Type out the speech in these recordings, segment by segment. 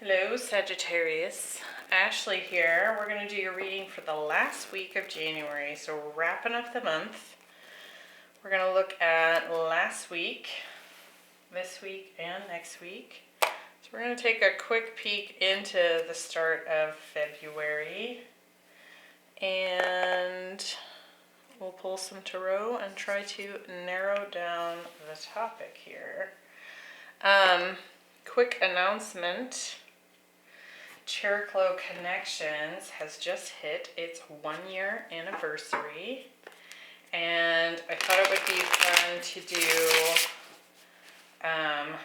Hello, Sagittarius. Ashley here. We're going to do your reading for the last week of January. So we're wrapping up the month. We're going to look at last week, this week, and next week. So we're going to take a quick peek into the start of February. And we'll pull some tarot and try to narrow down the topic here. Quick announcement. Cheroklo Connections has just hit its 1-year anniversary, and I thought it would be fun to do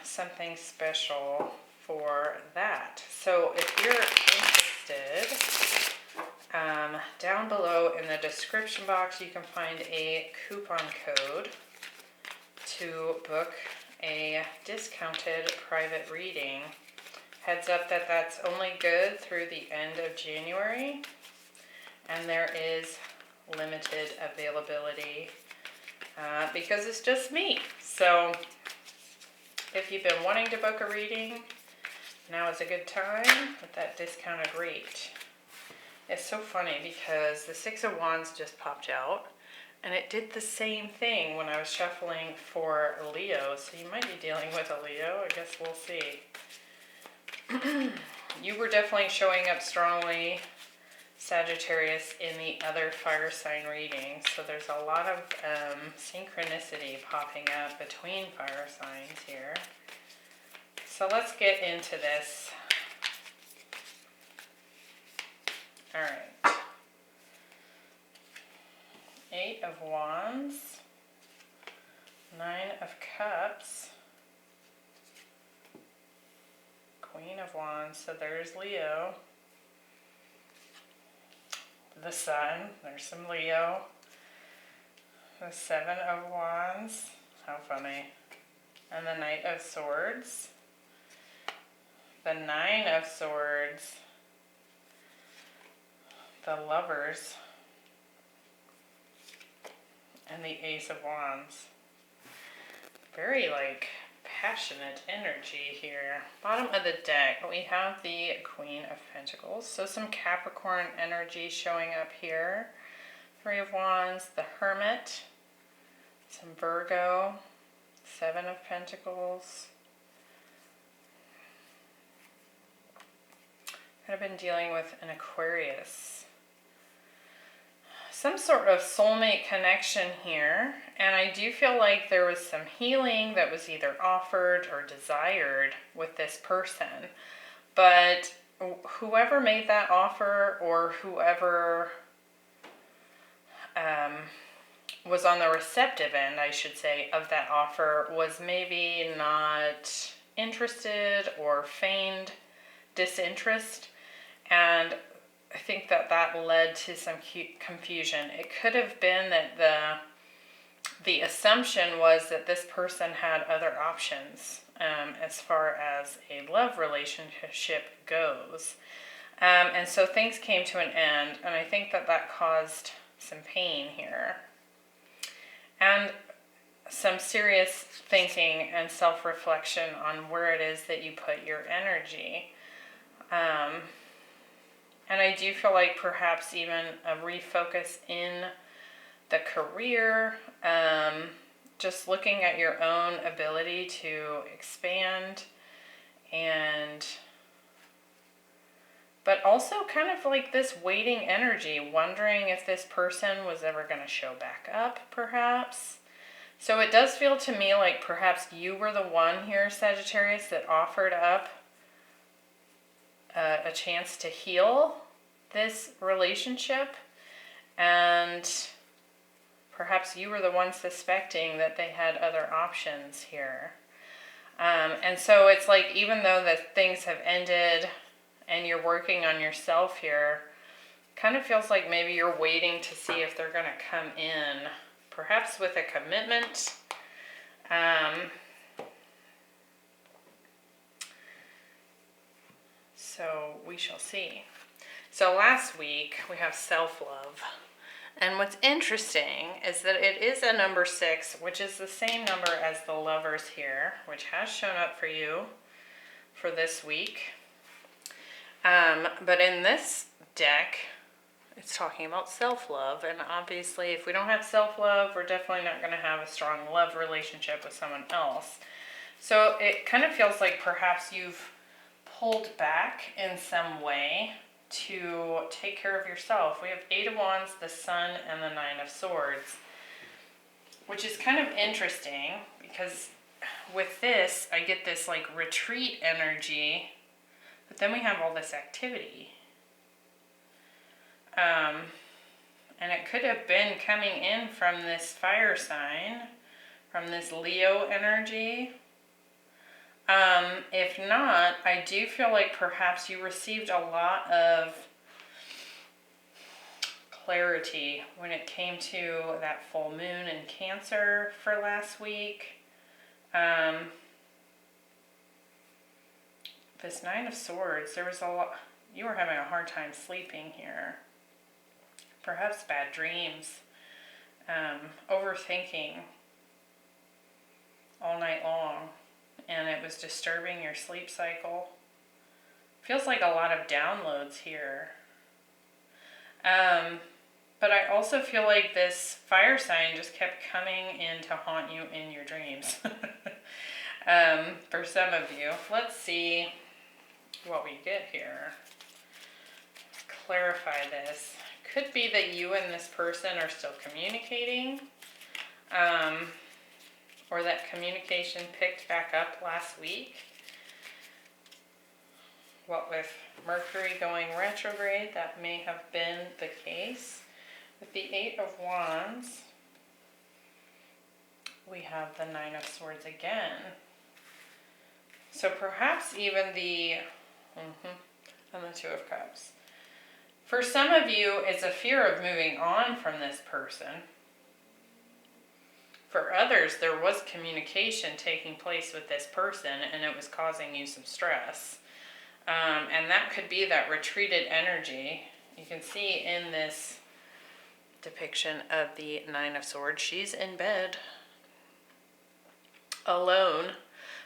something special for that. So if you're interested, down below in the description box you can find a coupon code to book a discounted private reading. Heads up that that's only good through the end of January, and there is limited availability because it's just me. So if you've been wanting to book a reading, now is a good time with that discounted rate. It's so funny because the Six of Wands just popped out, and it did the same thing when I was shuffling for Leo. So you might be dealing with a Leo. I guess we'll see. You were definitely showing up strongly, Sagittarius, in the other fire sign readings. So there's a lot of synchronicity popping up between fire signs here. So let's get into this. All right. 8 of Wands, 9 of Cups, Queen of Wands, so there's Leo, the Sun, there's some Leo, the 7 of Wands, how funny, and the Knight of Swords, the 9 of Swords, the Lovers, and the Ace of Wands. Very passionate energy here. Bottom of the deck, we have the Queen of Pentacles. So some Capricorn energy showing up here. 3 of Wands, the Hermit, some Virgo, 7 of Pentacles. Could have been dealing with an Aquarius. Some sort of soulmate connection here, and I do feel like there was some healing that was either offered or desired with this person, but whoever made that offer, or whoever was on the receptive end, I should say, of that offer, was maybe not interested or feigned disinterest, and I think that led to some confusion. It could have been that the assumption was that this person had other options as far as a love relationship goes. And so things came to an end, and I think that caused some pain here. And some serious thinking and self-reflection on where it is that you put your energy. And I do feel like perhaps even a refocus in the career, just looking at your own ability to expand, but also kind of like this waiting energy, wondering if this person was ever going to show back up, perhaps. So it does feel to me like perhaps you were the one here, Sagittarius, that offered up a chance to heal this relationship, and perhaps you were the one suspecting that they had other options here. And so it's like, even though that things have ended and you're working on yourself here, kind of feels like maybe you're waiting to see if they're going to come in, perhaps with a commitment. So we shall see. So last week we have self-love. And what's interesting is that it is a number 6, which is the same number as the Lovers here, which has shown up for you for this week. But in this deck, it's talking about self-love, and obviously if we don't have self-love, we're definitely not going to have a strong love relationship with someone else. So it kind of feels like perhaps you've pulled back in some way to take care of yourself. We have 8 of Wands, the Sun, and the 9 of Swords, which is kind of interesting because with this, I get this like retreat energy, but then we have all this activity. And it could have been coming in from this fire sign, from this Leo energy. If not, I do feel like perhaps you received a lot of clarity when it came to that full moon in Cancer for last week. This 9 of Swords, there was a lot, you were having a hard time sleeping here. Perhaps bad dreams, overthinking all night long, and it was disturbing your sleep cycle. Feels like a lot of downloads here. But I also feel like this fire sign just kept coming in to haunt you in your dreams. For some of you. Let's see what we get here. Clarify this. Could be that you and this person are still communicating, or that communication picked back up last week. What with Mercury going retrograde, that may have been the case. With the 8 of Wands, we have the 9 of Swords again. So perhaps even the, and the 2 of Cups. For some of you, it's a fear of moving on from this person. For others, there was communication taking place with this person and it was causing you some stress. And that could be that retreated energy. You can see in this depiction of the 9 of Swords, she's in bed alone.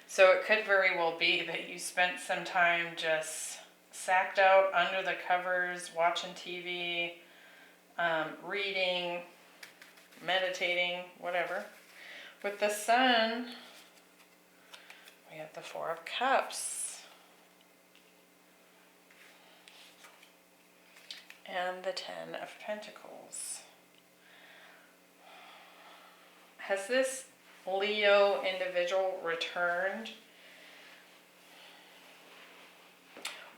So it could very well be that you spent some time just sacked out under the covers, watching TV, reading, meditating, whatever. With the Sun, we have the 4 of Cups and the 10 of Pentacles. Has this Leo individual returned?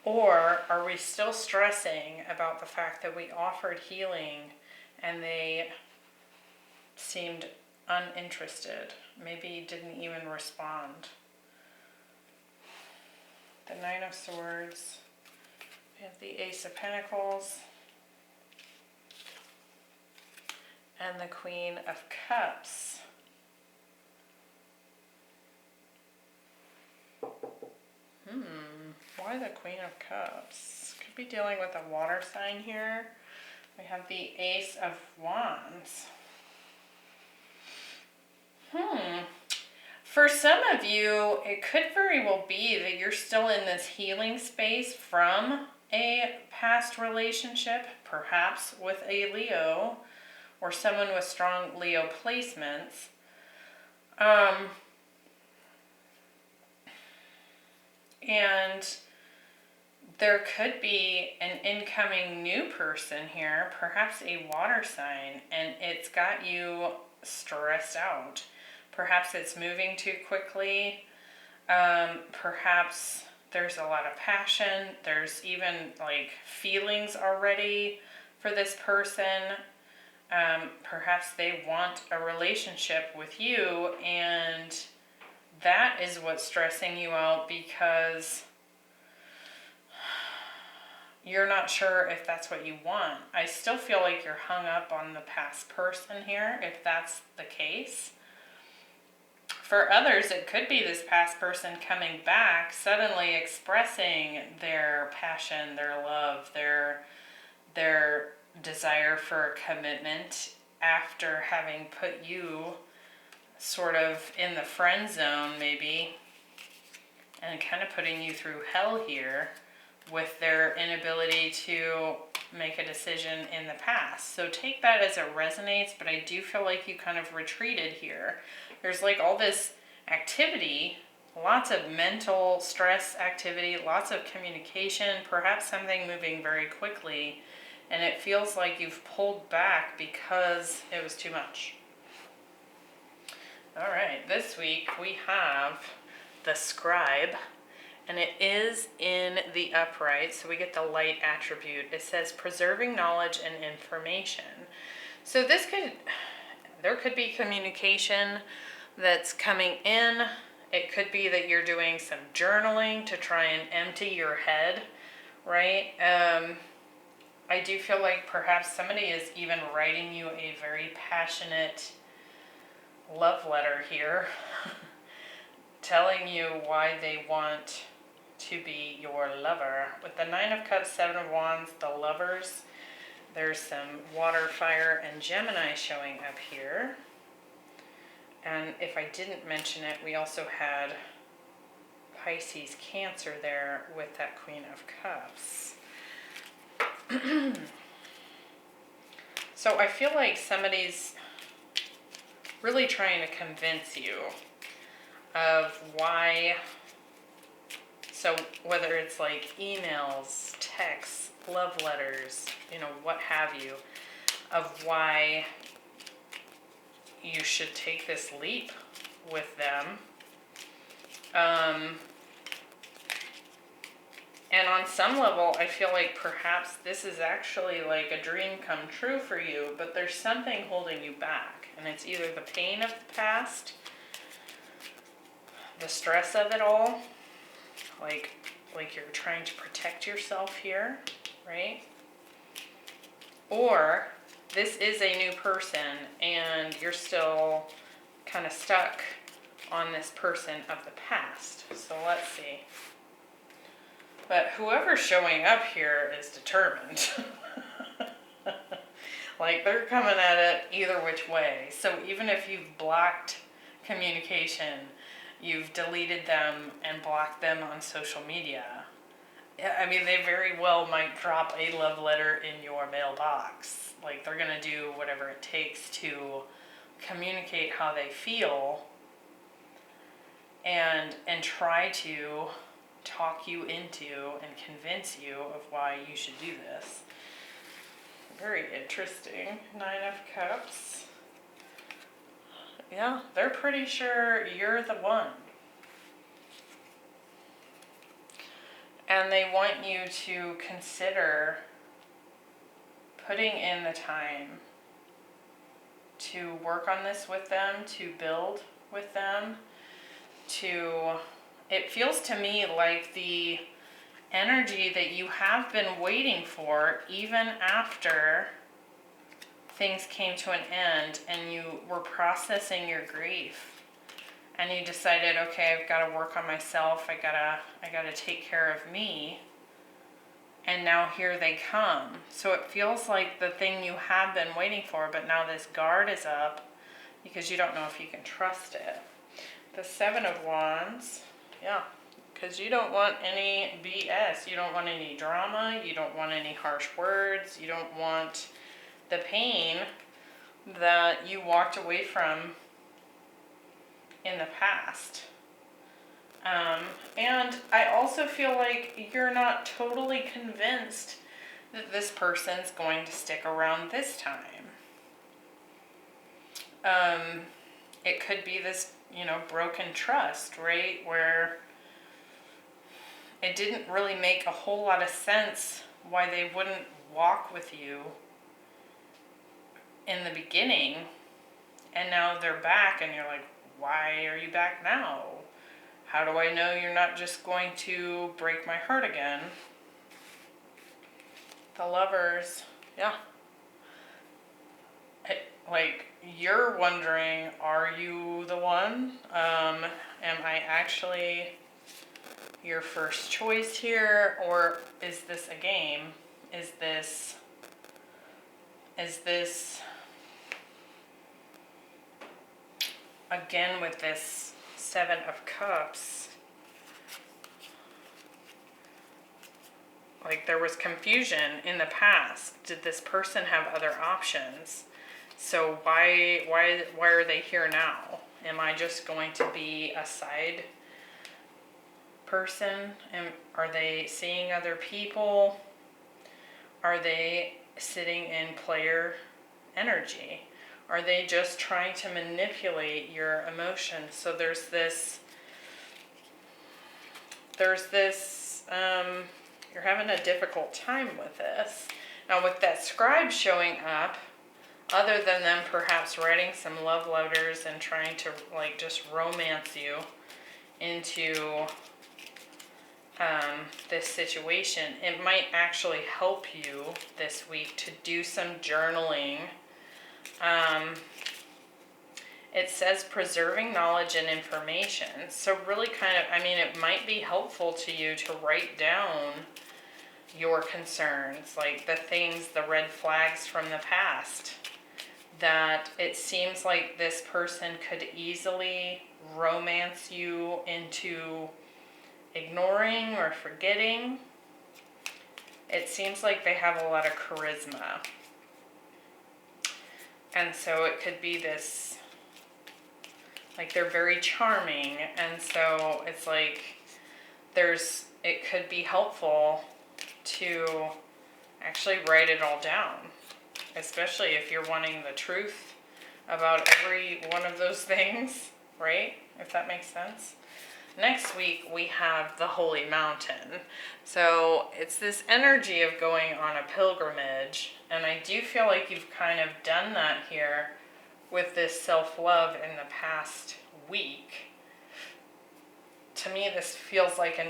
Or are we still stressing about the fact that we offered healing and they seemed uninterested? Maybe didn't even respond. The 9 of Swords. We have the Ace of Pentacles. And the Queen of Cups. Why the Queen of Cups? Could be dealing with a water sign here. We have the Ace of Wands. For some of you, it could very well be that you're still in this healing space from a past relationship, perhaps with a Leo or someone with strong Leo placements. And there could be an incoming new person here, perhaps a water sign, and it's got you stressed out. Perhaps it's moving too quickly. Perhaps there's a lot of passion. There's even like feelings already for this person. Perhaps they want a relationship with you, and that is what's stressing you out because you're not sure if that's what you want. I still feel like you're hung up on the past person here, if that's the case. For others, it could be this past person coming back, suddenly expressing their passion, their love, their desire for commitment after having put you sort of in the friend zone maybe, and kind of putting you through hell here with their inability to make a decision in the past. So take that as it resonates, but I do feel like you kind of retreated here. There's like all this activity, lots of mental stress activity, lots of communication, perhaps something moving very quickly, and it feels like you've pulled back because it was too much. All right, this week we have the Scribe, and it is in the upright, so we get the light attribute. It says preserving knowledge and information. So there could be communication that's coming in. It could be that you're doing some journaling to try and empty your head, right? I do feel like perhaps somebody is even writing you a very passionate love letter here, telling you why they want to be your lover. With the Nine of Cups, Seven of Wands, the Lovers, there's some water, fire, and Gemini showing up here. And if I didn't mention it, we also had Pisces, Cancer there with that Queen of Cups. So I feel like somebody's really trying to convince you of why. So whether it's like emails, texts, love letters, what have you, of why you should take this leap with them. And on some level, I feel like perhaps this is actually like a dream come true for you, but there's something holding you back. And it's either the pain of the past, the stress of it all, like you're trying to protect yourself here, right? Or this is a new person and you're still kind of stuck on this person of the past. So let's see. But whoever's showing up here is determined. Like they're coming at it either which way. So even if you've blocked communication, you've deleted them and blocked them on social media, I mean, they very well might drop a love letter in your mailbox. Like they're going to do whatever it takes to communicate how they feel and try to talk you into and convince you of why you should do this. Very interesting. Nine of Cups. Yeah, they're pretty sure you're the one. And they want you to consider putting in the time to work on this with them, to build with them, it feels to me like the energy that you have been waiting for, even after things came to an end and you were processing your grief. And you decided, okay, I've got to work on myself. I gotta take care of me. And now here they come. So it feels like the thing you have been waiting for, but now this guard is up because you don't know if you can trust it. The Seven of Wands, yeah, because you don't want any BS. You don't want any drama. You don't want any harsh words. You don't want the pain that you walked away from in the past. And I also feel like you're not totally convinced that this person's going to stick around this time. It could be this, broken trust, right? Where it didn't really make a whole lot of sense why they wouldn't walk with you in the beginning. And now they're back and you're like, why are you back now? How do I know you're not just going to break my heart again? The Lovers, yeah. You're wondering, are you the one? Am I actually your first choice here? Or is this a game? Is this again with this Seven of Cups, like there was confusion in the past. Did this person have other options? So why are they here now? Am I just going to be a side person? And are they seeing other people? Are they sitting in player energy? Are they just trying to manipulate your emotions? So there's this, you're having a difficult time with this. Now with that scribe showing up, other than them perhaps writing some love letters and trying to like just romance you into this situation, it might actually help you this week to do some journaling. It says preserving knowledge and information. So really kind of, I mean, it might be helpful to you to write down your concerns, like the things, the red flags from the past, that it seems like this person could easily romance you into ignoring or forgetting. It seems like they have a lot of charisma. And so it could be this, like they're very charming. And so it's like it could be helpful to actually write it all down, especially if you're wanting the truth about every one of those things, right? If that makes sense. Next week we have the Holy Mountain. So it's this energy of going on a pilgrimage, and I do feel like you've kind of done that here with this self-love in the past week. To me, this feels like an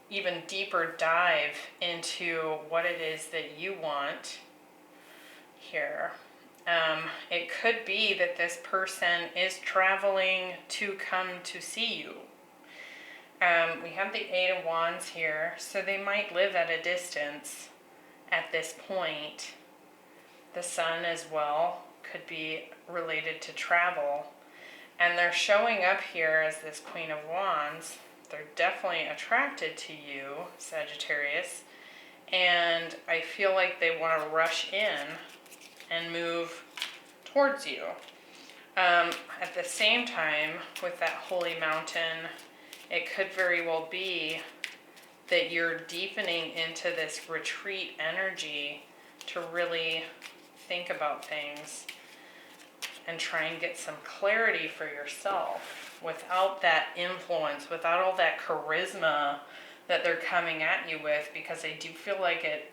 even deeper dive into what it is that you want here. It could be that this person is traveling to come to see you. We have the Eight of Wands here, so they might live at a distance at this point. The Sun as well could be related to travel. And they're showing up here as this Queen of Wands. They're definitely attracted to you, Sagittarius. And I feel like they want to rush in and move towards you. At the same time, with that Holy Mountain, it could very well be that you're deepening into this retreat energy to really think about things and try and get some clarity for yourself without that influence, without all that charisma that they're coming at you with, because I do feel like it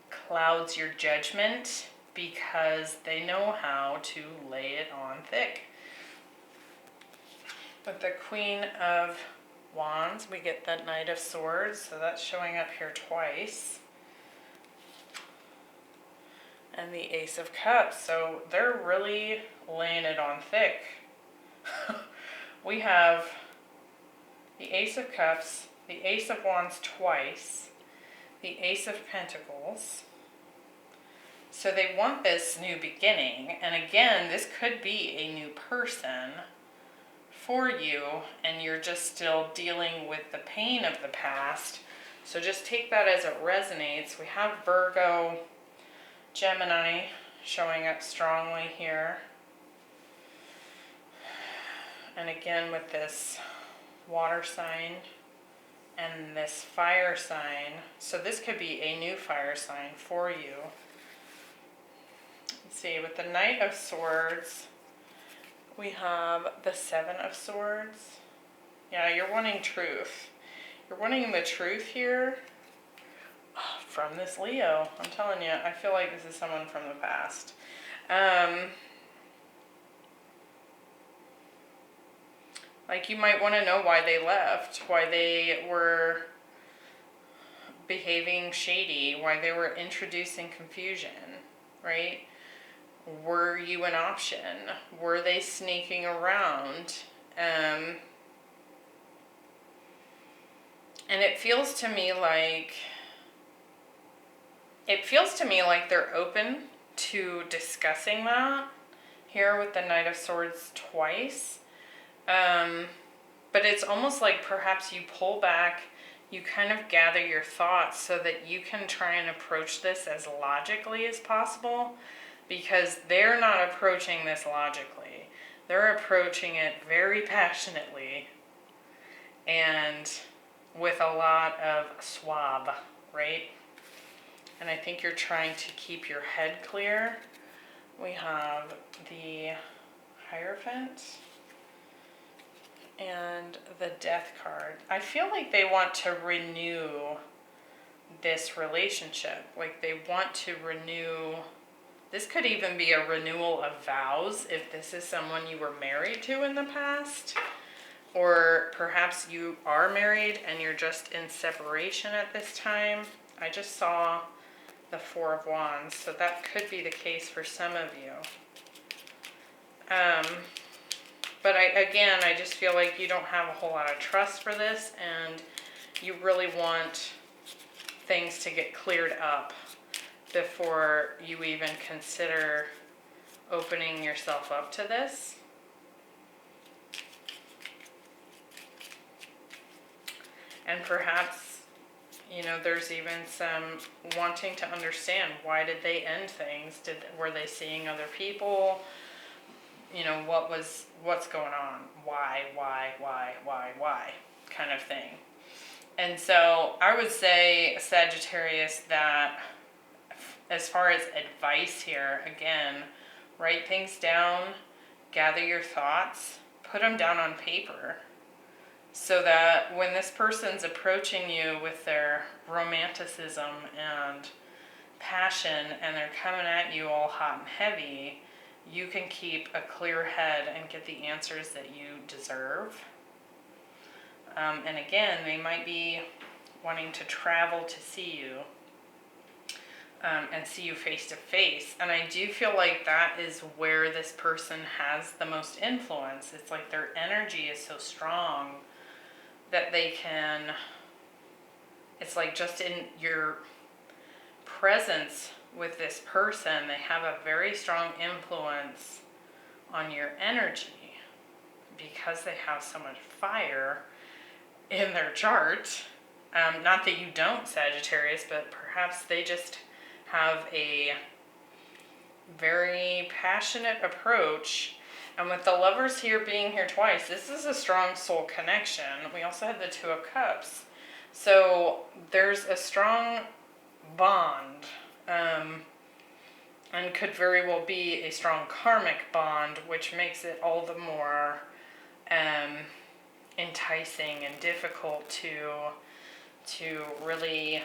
clouds your judgment because they know how to lay it on thick. With the Queen of Wands, we get the Knight of Swords, so that's showing up here twice. And the Ace of Cups, so they're really laying it on thick. We have the Ace of Cups, the Ace of Wands twice, the Ace of Pentacles. So they want this new beginning, and again, this could be a new person for you, and you're just still dealing with the pain of the past. So just take that as it resonates. We have Virgo, Gemini showing up strongly here. And again with this water sign and this fire sign. So this could be a new fire sign for you. Let's see, with the Knight of Swords, we have the Seven of Swords. Yeah, you're wanting truth. You're wanting the truth here from this Leo. I'm telling you, I feel like this is someone from the past. Like you might want to know why they left, why they were behaving shady, why they were introducing confusion, right? Were you an option? Were they sneaking around? And it feels to me like they're open to discussing that here with the Knight of Swords twice. But it's almost like perhaps you pull back, you kind of gather your thoughts so that you can try and approach this as logically as possible, because they're not approaching this logically. They're approaching it very passionately and with a lot of swab, right? And I think you're trying to keep your head clear. We have the Hierophant and the Death card. I feel like they want to renew this relationship. Like they want to renew. This could even be a renewal of vows if this is someone you were married to in the past. Or perhaps you are married and you're just in separation at this time. I just saw the Four of Wands, so that could be the case for some of you. But I just feel like you don't have a whole lot of trust for this, and you really want things to get cleared up before you even consider opening yourself up to this. And perhaps, you know, there's even some wanting to understand, why did they end things? Were they seeing other people? You know, what's going on? Why kind of thing. And so I would say, Sagittarius, that as far as advice here, again, write things down, gather your thoughts, put them down on paper, so that when this person's approaching you with their romanticism and passion and they're coming at you all hot and heavy, you can keep a clear head and get the answers that you deserve. And again, they might be wanting to travel to see you and see you face to face. And I do feel like that is where this person has the most influence. It's like their energy is so strong that they can, it's like just in your presence with this person, they have a very strong influence on your energy because they have so much fire in their chart. Not that you don't, Sagittarius, but perhaps they just have a very passionate approach. And with the Lovers here being here twice, this is a strong soul connection. We also have the Two of Cups. So there's a strong bond, and could very well be a strong karmic bond, which makes it all the more enticing and difficult to really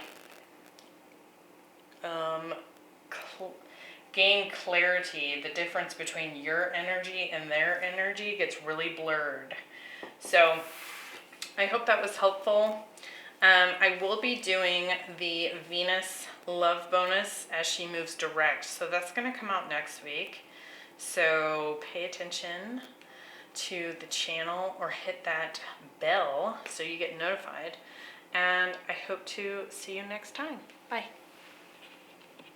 gain clarity. The difference between your energy and their energy gets really blurred. So I hope that was helpful. I will be doing the Venus love bonus as she moves direct, so that's going to come out next week. So pay attention to the channel or hit that bell so you get notified. And I hope to see you next time. Bye.